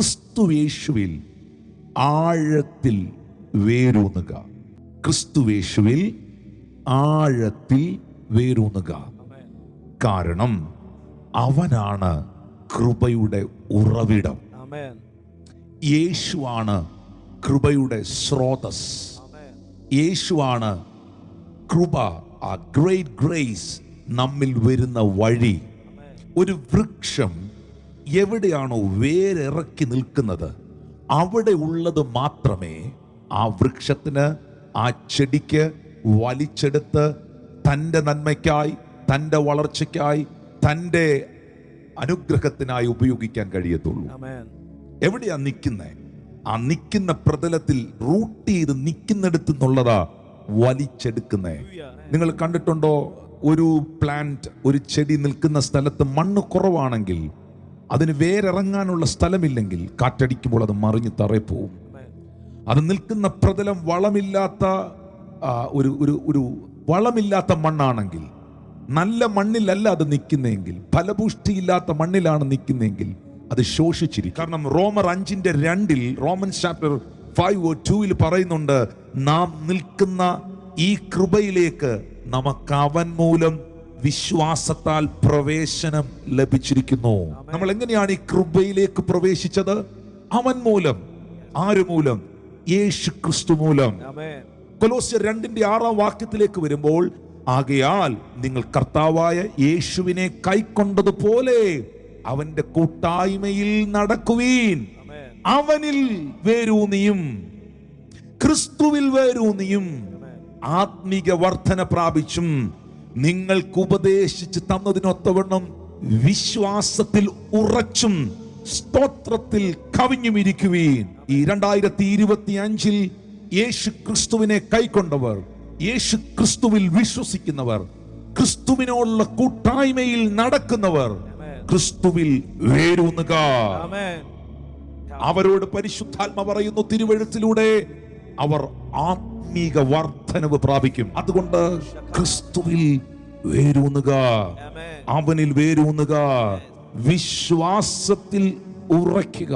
ക്രിസ്തുവേശുവിൽ ആഴത്തിൽ വേരൂന്നുക. ക്രിസ്തുവേശുവിൽ ആഴത്തിൽ വേരൂന്നുക. കാരണം അവനാണ് കൃപയുടെ ഉറവിടം. യേശുവാണ് കൃപയുടെ സ്രോതസ്. യേശുവാണ് കൃപ, ആ ഗ്രേറ്റ് ഗ്രേസ് നമ്മിൽ വരുന്ന വഴി. ഒരു വൃക്ഷം എവിടെയാണോ വേരിറക്കി നിൽക്കുന്നത് അവിടെ ഉള്ളത് മാത്രമേ ആ വൃക്ഷത്തിന്, ആ ചെടിക്ക് വലിച്ചെടുത്ത് തൻ്റെ നന്മയ്ക്കായി, തൻ്റെ വളർച്ചയ്ക്കായി, തൻ്റെ അനുഗ്രഹത്തിനായി ഉപയോഗിക്കാൻ കഴിയത്തുള്ളൂ. എവിടെയാ നിൽക്കുന്നത്? ആ നിൽക്കുന്ന പ്രതലത്തിൽ റൂട്ട് ചെയ്ത് നിൽക്കുന്നിടത്ത് നിന്നുള്ളതാ വലിച്ചെടുക്കുന്നേ. നിങ്ങൾ കണ്ടിട്ടുണ്ടോ? ഒരു പ്ലാന്റ്, ഒരു ചെടി നിൽക്കുന്ന സ്ഥലത്ത് മണ്ണ് കുറവാണെങ്കിൽ, അതിന് വേരിറങ്ങാനുള്ള സ്ഥലമില്ലെങ്കിൽ കാറ്റടിക്കുമ്പോൾ അത് മറിഞ്ഞ് തറയിൽ പോവും. അത് നിൽക്കുന്ന പ്രതലം വളമില്ലാത്ത ഒരു വളമില്ലാത്ത മണ്ണാണെങ്കിൽ, നല്ല മണ്ണിലല്ല അത് നിൽക്കുന്നതെങ്കിൽ, ഫലപുഷ്ടിയില്ലാത്ത മണ്ണിലാണ് നിൽക്കുന്നതെങ്കിൽ അത് ശോഷിച്ചിരിക്കും. കാരണം റോമർ 5:2 റോമൻസ് ചാപ്റ്റർ 5:2 പറയുന്നുണ്ട്, നാം നിൽക്കുന്ന ഈ കൃപയിലേക്ക് നമുക്ക് അവൻ മൂലം വിശ്വാസത്താൽ പ്രവേശനം ലഭിച്ചിരിക്കുന്നു. നമ്മൾ എങ്ങനെയാണ് ഈ കൃപയിലേക്ക് പ്രവേശിച്ചത്? അവൻ മൂലം. ആര് മൂലം? യേശു ക്രിസ്തു മൂലം. കൊലോസ്യർ 2:6 വരുമ്പോൾ, ആകയാൽ നിങ്ങൾ കർത്താവായ യേശുവിനെ കൈക്കൊണ്ടതുപോലെ അവന്റെ കൂട്ടായ്മയിൽ നടക്കുവീൻ. അവനിൽ വേരൂന്നിയും ക്രിസ്തുവിൽ വേരൂന്നിയും ആത്മീക വർധന പ്രാപിച്ചും നിങ്ങൾക്ക് ഉപദേശിച്ച് തന്നതിനൊത്തവണ്ണം വിശ്വാസത്തിൽ ഉറച്ചും സ്തോത്രത്തിൽ കവിഞ്ഞുമിരിക്കുവീൻ. ഈ 2025 യേശു ക്രിസ്തുവിനെ കൈക്കൊണ്ടവർ, യേശു ക്രിസ്തുവിൽ വിശ്വസിക്കുന്നവർ, ക്രിസ്തുവിനോടുള്ള കൂട്ടായ്മയിൽ നടക്കുന്നവർ ക്രിസ്തുവിൽ വേരൂന്നുക. അവരോട് പരിശുദ്ധാത്മ പറയുന്നു തിരുവെഴുത്തിലൂടെ, അവർ ആത്മീക വർധനവ് പ്രാപിക്കും. അതുകൊണ്ട് ക്രിസ്തുവിൽ വേരൂന്നുക, അവനിൽ വേരൂന്നുക, വിശ്വാസത്തിൽ ഉറയ്ക്കുക.